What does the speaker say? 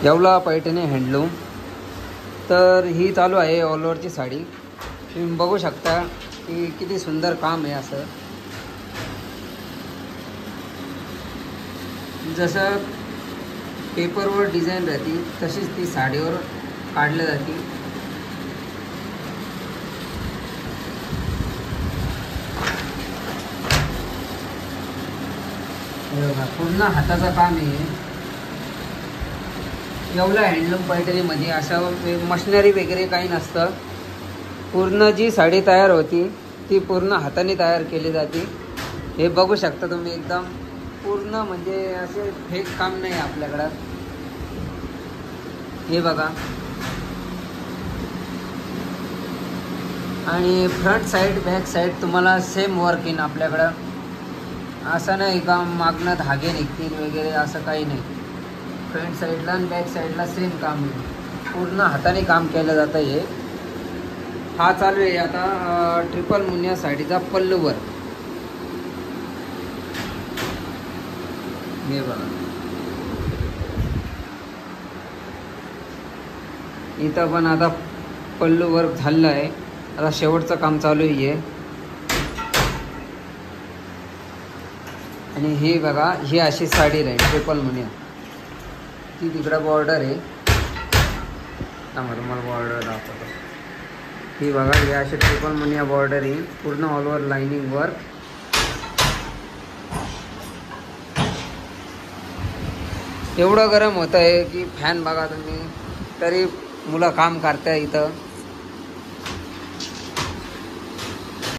Yeola Paithani handloom. तर ही चालू आहे ऑल ओव्हरची साडी. तुम्ही बघू शकता की किती सुंदर काम आहे. असं जसं पेपरवर डिझाईन राहते तशीच ती साडीवर काढली जाते. पूर्ण हाताचं काम आहे. येवला हँडलूम पैठणीमध्ये असं मशिनरी वगैरे काही नसतं. पूर्ण जी साडी तयार होती ती पूर्ण हाताने तयार केली जाते. हे बघू शकता तुम्ही, एकदम पूर्ण म्हणजे असे फेक काम नाही आपल्याकडं. हे बघा. आणि फ्रंट साईड बॅक साईड तुम्हाला सेम वर्क येईन आपल्याकडं. असं नाही का मागणं धागे निघतील वगैरे, असं काही नाही. फ्रंट साईडला आणि बॅक साईडला सेम काम आहे. पूर्ण हाताने काम केलं जातं. हे हा चालू आहे आता ट्रिपल मुनिया साडीचा पल्लू वर्क. हे बघा, इथं पण आता पल्लू वर्क झालं आहे. आता शेवटचं काम चालू आहे. आणि ही बघा, ही अशी साडी राहील ट्रिपल मुनिया. ती तिकडं बॉर्डर आहे. तुम्हाला बॉर्डर दाखवतो. ही बघा, ही अशी ट्रिपल मुनिया बॉर्डर आहे. पूर्ण ऑल ओव्हर लाइनिंग वर्क. एवढं गरम होतं आहे की फॅन बघा तुम्ही, तरी मुलं काम करताय इथं.